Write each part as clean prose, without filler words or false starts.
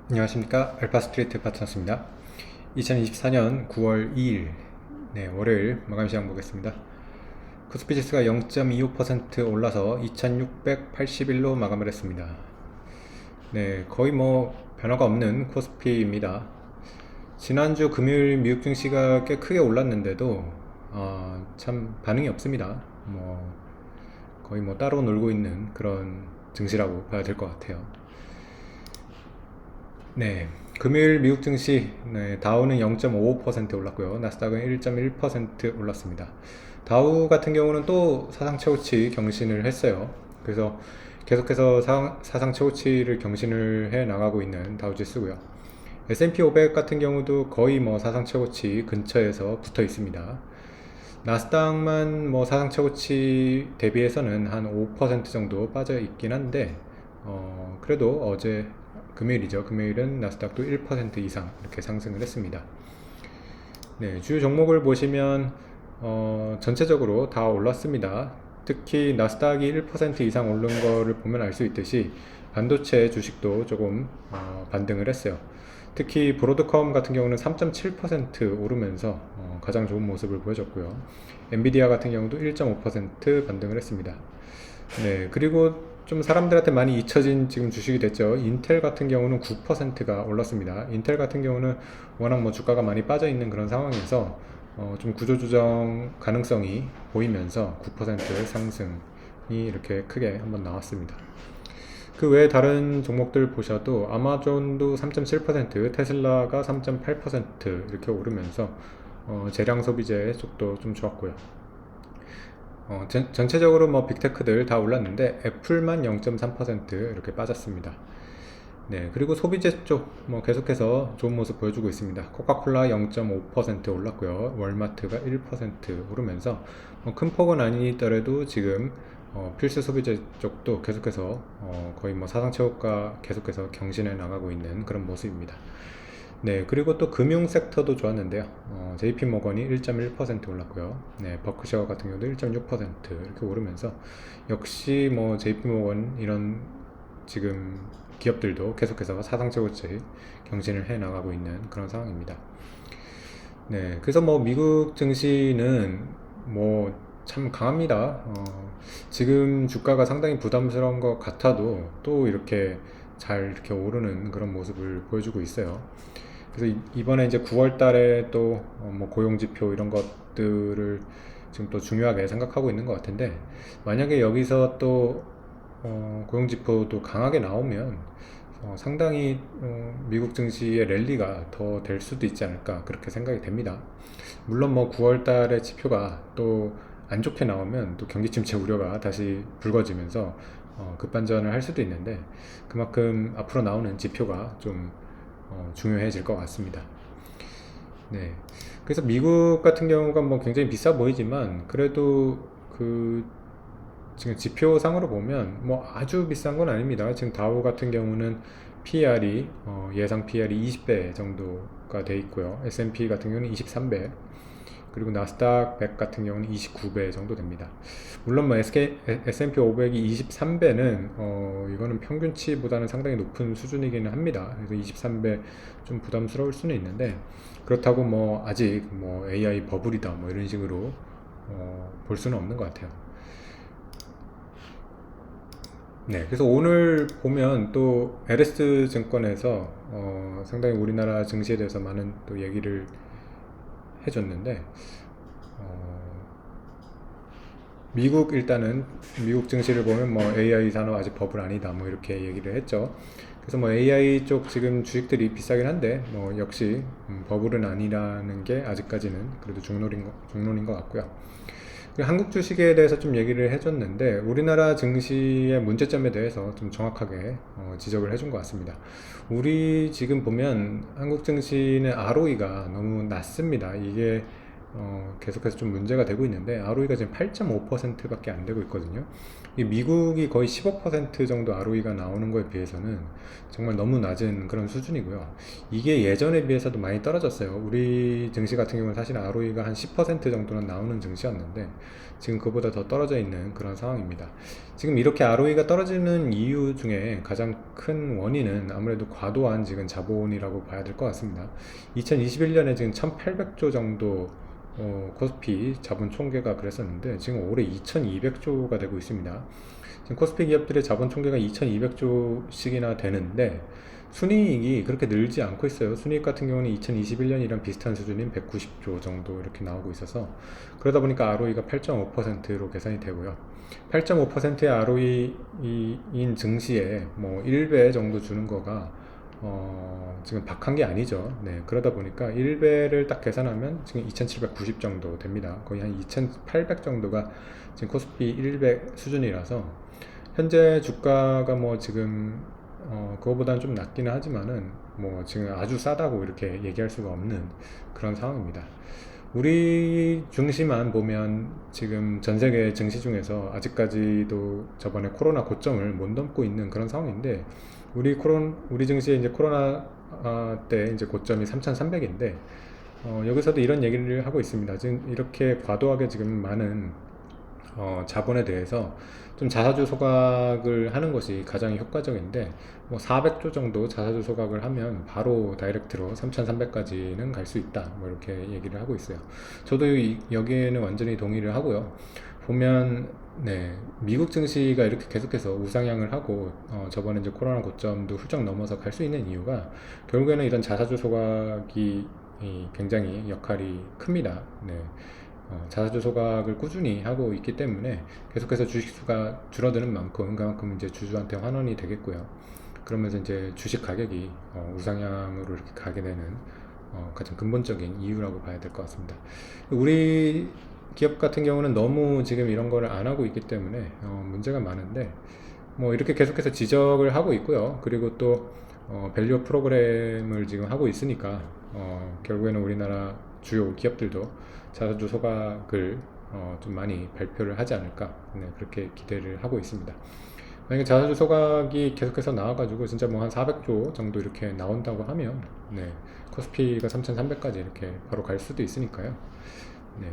안녕하십니까. 알파스트리트 파트너스입니다. 2024년 9월 2일 월요일 마감시장 보겠습니다. 코스피 지수가 0.25% 올라서 2681로 마감을 했습니다. 거의 변화가 없는 코스피입니다. 지난주 금요일 미국 증시가 꽤 크게 올랐는데도 참 반응이 없습니다. 거의 따로 놀고 있는 그런 증시라고 봐야 될 것 같아요. 금요일 미국 증시, 다우는 0.55% 올랐고요. 나스닥은 1.1% 올랐습니다. 다우 같은 경우는 또 사상 최고치 경신을 했어요. 그래서 계속해서 사상 최고치를 경신을 해 나가고 있는 다우 지수고요. S&P 500 같은 경우도 거의 사상 최고치 근처에서 붙어 있습니다. 나스닥만 사상 최고치 대비해서는 한 5% 정도 빠져 있긴 한데, 그래도 어제 금요일이죠. 금요일은 나스닥도 1% 이상 이렇게 상승을 했습니다. 주요 종목을 보시면 전체적으로 다 올랐습니다. 특히 나스닥이 1% 이상 오른 거를 보면 알 수 있듯이 반도체 주식도 조금 반등을 했어요. 특히 브로드컴 같은 경우는 3.7% 오르면서 가장 좋은 모습을 보여줬고요. 엔비디아 같은 경우도 1.5% 반등을 했습니다. 그리고 좀 사람들한테 많이 잊혀진 지금 주식이 됐죠. 인텔 같은 경우는 9%가 올랐습니다. 인텔 같은 경우는 워낙 주가가 많이 빠져 있는 그런 상황에서 좀 구조조정 가능성이 보이면서 9% 상승이 이렇게 크게 한번 나왔습니다. 그 외에 다른 종목들 보셔도 아마존도 3.7%, 테슬라가 3.8% 이렇게 오르면서 재량 소비재 쪽도 좀 좋았고요. 전체적으로 빅테크들 다 올랐는데 애플만 0.3% 이렇게 빠졌습니다. 그리고 소비재 쪽 계속해서 좋은 모습 보여주고 있습니다. 코카콜라 0.5% 올랐고요. 월마트가 1% 오르면서 큰 폭은 아니더라도 지금 필수 소비재 쪽도 계속해서 거의 사상 최고가 계속해서 경신해 나가고 있는 그런 모습입니다. 그리고 또 금융 섹터도 좋았는데요. JP모건이 1.1% 올랐고요. 버크셔 같은 경우도 1.6% 이렇게 오르면서 역시 JP모건 이런 지금 기업들도 계속해서 사상 최고치 경신을 해 나가고 있는 그런 상황입니다. 그래서 미국 증시는 참 강합니다. 지금 주가가 상당히 부담스러운 것 같아도 또 이렇게 잘 이렇게 오르는 그런 모습을 보여주고 있어요. 그래서 이번에 이제 9월 달에 또 고용지표 이런 것들을 지금 또 중요하게 생각하고 있는 것 같은데, 만약에 여기서 또 고용지표도 강하게 나오면 상당히 미국 증시의 랠리가 더 될 수도 있지 않을까 그렇게 생각이 됩니다. 물론 9월 달에 지표가 또 안 좋게 나오면 또 경기 침체 우려가 다시 불거지면서 급반전을 할 수도 있는데, 그만큼 앞으로 나오는 지표가 좀 중요해질 것 같습니다. 그래서 미국 같은 경우가 굉장히 비싸 보이지만 그래도 그 지금 지표상으로 보면 아주 비싼 건 아닙니다. 지금 다우 같은 경우는 PER이 예상 PER이 20배 정도가 돼 있고요. S&P 같은 경우는 23배, 그리고 나스닥 100 같은 경우는 29배 정도 됩니다. 물론 S&P 500이 23배는 이거는 평균치보다는 상당히 높은 수준이기는 합니다. 그래서 23배 좀 부담스러울 수는 있는데, 그렇다고 아직 AI 버블이다 이런 식으로 볼 수는 없는 것 같아요. 그래서 오늘 보면 또 LS 증권에서 상당히 우리나라 증시에 대해서 많은 또 얘기를 해줬는데, 일단은 미국 증시를 보면 AI 산업 아직 버블 아니다 이렇게 얘기를 했죠. 그래서 AI 쪽 지금 주식들이 비싸긴 한데 역시 버블은 아니라는 게 아직까지는 그래도 중론인 것 같고요. 한국 주식에 대해서 좀 얘기를 해줬는데, 우리나라 증시의 문제점에 대해서 좀 정확하게 지적을 해준 것 같습니다. 우리 지금 보면 한국 증시는 ROE가 너무 낮습니다. 이게 계속해서 좀 문제가 되고 있는데 ROE가 지금 8.5%밖에 안 되고 있거든요. 이 미국이 거의 15% 정도 ROE가 나오는 거에 비해서는 정말 너무 낮은 그런 수준이고요. 이게 예전에 비해서도 많이 떨어졌어요. 우리 증시 같은 경우는 사실 ROE가 한 10% 정도는 나오는 증시였는데 지금 그보다 더 떨어져 있는 그런 상황입니다. 지금 이렇게 ROE가 떨어지는 이유 중에 가장 큰 원인은 아무래도 과도한 지금 자본이라고 봐야 될 것 같습니다. 2021년에 지금 1800조 정도 코스피 자본 총계가 그랬었는데 지금 올해 2200조가 되고 있습니다. 지금 코스피 기업들의 자본 총계가 2200조씩이나 되는데 순이익이 그렇게 늘지 않고 있어요. 순이익 같은 경우는 2021년이랑 비슷한 수준인 190조 정도 이렇게 나오고 있어서 그러다 보니까 ROE가 8.5%로 계산이 되고요. 8.5%의 ROE인 증시에 뭐 1배 정도 주는 거가 지금 박한 게 아니죠. 네, 그러다 보니까 1배를 딱 계산하면 지금 2790 정도 됩니다. 거의 한 2800 정도가 지금 코스피 100 수준이라서 현재 주가가 뭐 지금 그거보다는 좀 낮기는 하지만은 뭐 지금 아주 싸다고 이렇게 얘기할 수가 없는 그런 상황입니다. 우리 증시만 보면 지금 전 세계 증시 중에서 아직까지도 저번에 코로나 고점을 못 넘고 있는 그런 상황인데 우리 증시의 이제 코로나 때 이제 고점이 3,300인데 여기서도 이런 얘기를 하고 있습니다. 지금 이렇게 과도하게 지금 많은 자본에 대해서 좀 자사주 소각을 하는 것이 가장 효과적인데 뭐 400조 정도 자사주 소각을 하면 바로 다이렉트로 3,300까지는 갈 수 있다 뭐 이렇게 얘기를 하고 있어요. 저도 여기에는 완전히 동의를 하고요. 보면 네, 미국 증시가 이렇게 계속해서 우상향을 하고 저번에 이제 코로나 고점도 훌쩍 넘어서 갈 수 있는 이유가 결국에는 이런 자사주 소각이 굉장히 역할이 큽니다. 네. 자사주 소각을 꾸준히 하고 있기 때문에 계속해서 주식수가 줄어드는 만큼 그만큼 이제 주주한테 환원이 되겠고요. 그러면서 이제 주식 가격이 우상향으로 이렇게 가게 되는 가장 근본적인 이유라고 봐야 될 것 같습니다. 우리 기업 같은 경우는 너무 지금 이런 거를 안 하고 있기 때문에 문제가 많은데 뭐 이렇게 계속해서 지적을 하고 있고요. 그리고 또 밸류 프로그램을 지금 하고 있으니까 결국에는 우리나라 주요 기업들도 자사주 소각을 좀 많이 발표를 하지 않을까 그렇게 기대를 하고 있습니다. 만약에 자사주 소각이 계속해서 나와가지고 진짜 뭐 한 400조 정도 이렇게 나온다고 하면 코스피가 3,300까지 이렇게 바로 갈 수도 있으니까요. 네.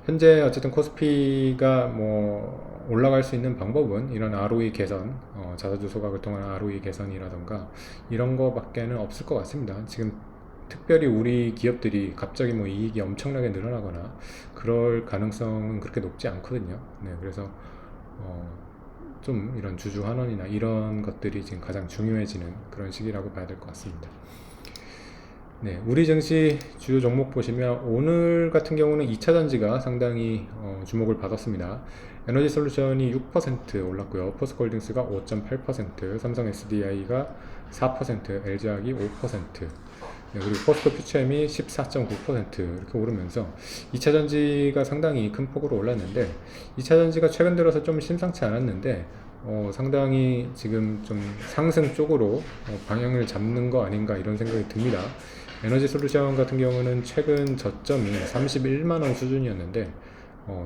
현재 어쨌든 코스피가 뭐 올라갈 수 있는 방법은 이런 ROE 개선, 자사주 소각을 통한 ROE 개선이라던가 이런 거밖에는 없을 것 같습니다. 지금 특별히 우리 기업들이 갑자기 뭐 이익이 엄청나게 늘어나거나 그럴 가능성은 그렇게 높지 않거든요. 네, 그래서 좀 이런 주주 환원이나 이런 것들이 지금 가장 중요해지는 그런 시기라고 봐야 될 것 같습니다. 네, 우리 증시 주요 종목 보시면 오늘 같은 경우는 2차전지가 상당히 주목을 받았습니다. 에너지 솔루션이 6% 올랐고요. 포스코홀딩스가 5.8%, 삼성 SDI가 4%, LG화학이 5%, 네, 그리고 포스코 퓨처엠이 14.9% 이렇게 오르면서 2차전지가 상당히 큰 폭으로 올랐는데 2차전지가 최근 들어서 좀 심상치 않았는데 상당히 지금 좀 상승 쪽으로 방향을 잡는 거 아닌가 이런 생각이 듭니다. 에너지 솔루션 같은 경우는 최근 저점이 31만원 수준이었는데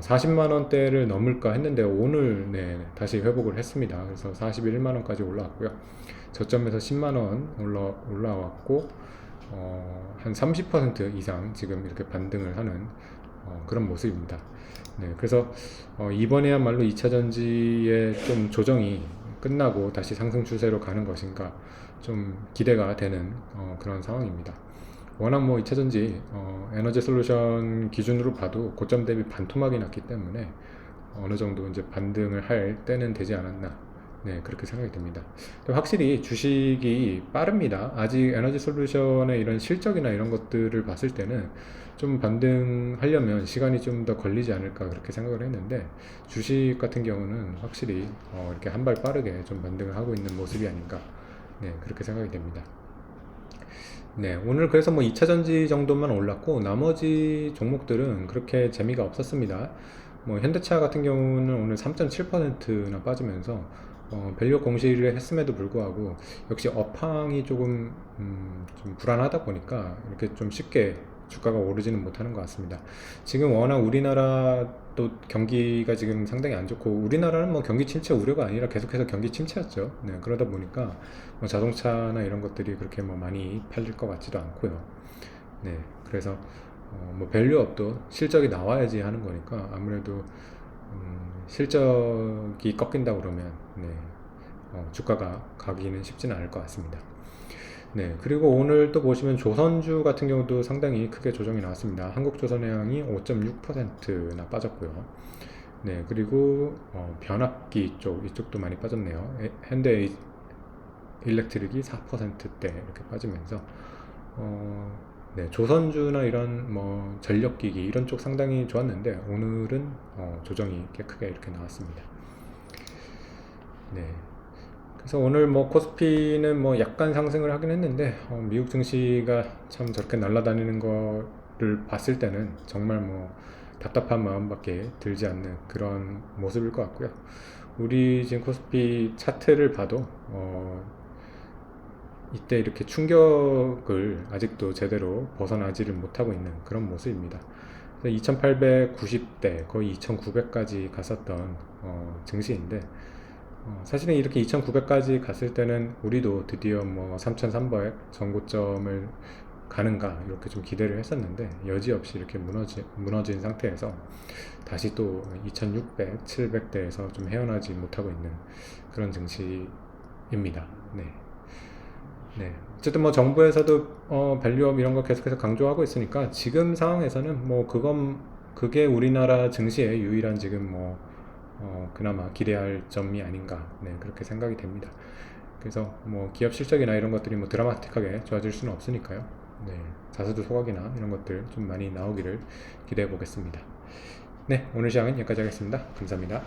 40만원대를 넘을까 했는데 오늘 다시 회복을 했습니다. 그래서 41만원까지 올라왔고요. 저점에서 10만원 올라왔고 한 30% 이상 지금 이렇게 반등을 하는 그런 모습입니다. 네, 그래서 이번에야말로 2차전지의 좀 조정이 끝나고 다시 상승 추세로 가는 것인가 좀 기대가 되는 그런 상황입니다. 워낙 뭐 2차전지 에너지 솔루션 기준으로 봐도 고점 대비 반토막이 났기 때문에 어느 정도 이제 반등을 할 때는 되지 않았나 그렇게 생각이 듭니다. 확실히 주식이 빠릅니다. 아직 에너지 솔루션의 이런 실적이나 이런 것들을 봤을 때는 좀 반등하려면 시간이 좀 더 걸리지 않을까 그렇게 생각을 했는데 주식 같은 경우는 확실히 이렇게 한 발 빠르게 좀 반등을 하고 있는 모습이 아닌가 그렇게 생각이 됩니다. 네, 오늘 그래서 뭐 2차전지 정도만 올랐고 나머지 종목들은 그렇게 재미가 없었습니다. 뭐 현대차 같은 경우는 오늘 3.7%나 빠지면서 밸류 공시를 했음에도 불구하고 역시 업황이 조금 좀 불안하다 보니까 이렇게 좀 쉽게 주가가 오르지는 못하는 것 같습니다. 지금 워낙 우리나라도 경기가 지금 상당히 안 좋고, 우리나라는 뭐 경기 침체 우려가 아니라 계속해서 경기 침체였죠. 네, 그러다 보니까 뭐 자동차나 이런 것들이 그렇게 뭐 많이 팔릴 것 같지도 않고요. 네, 그래서 뭐 밸류업도 실적이 나와야지 하는 거니까 아무래도 실적이 꺾인다 그러면 네, 주가가 가기는 쉽지는 않을 것 같습니다. 네, 그리고 오늘 또 보시면 조선주 같은 경우도 상당히 크게 조정이 나왔습니다. 한국조선해양이 5.6%나 빠졌고요. 네, 그리고 변압기 이쪽도 많이 빠졌네요. 현대 일렉트릭이 4%대 이렇게 빠지면서 네, 조선주나 이런 뭐 전력기기 이런 쪽 상당히 좋았는데 오늘은 조정이 꽤 크게 이렇게 나왔습니다. 네. 그래서 오늘 뭐 코스피는 뭐 약간 상승을 하긴 했는데 미국 증시가 참 저렇게 날아다니는 거를 봤을 때는 정말 뭐 답답한 마음밖에 들지 않는 그런 모습일 것 같고요. 우리 지금 코스피 차트를 봐도 이때 이렇게 충격을 아직도 제대로 벗어나지를 못하고 있는 그런 모습입니다. 2890대 거의 2900까지 갔었던 증시인데 사실은 이렇게 2900까지 갔을 때는 우리도 드디어 뭐 3300 전고점을 가는가 이렇게 좀 기대를 했었는데 여지없이 이렇게 무너진 상태에서 다시 또 2600, 700대에서 좀 헤어나지 못하고 있는 그런 증시입니다. 네. 네. 어쨌든 뭐 정부에서도 밸류업 이런 거 계속해서 강조하고 있으니까 지금 상황에서는 뭐 그게 우리나라 증시의 유일한 지금 뭐 그나마 기대할 점이 아닌가 네, 그렇게 생각이 됩니다. 그래서 뭐 기업 실적이나 이런 것들이 뭐 드라마틱하게 좋아질 수는 없으니까요. 네, 자사주 소각이나 이런 것들 좀 많이 나오기를 기대해 보겠습니다. 네, 오늘 시간은 여기까지 하겠습니다. 감사합니다.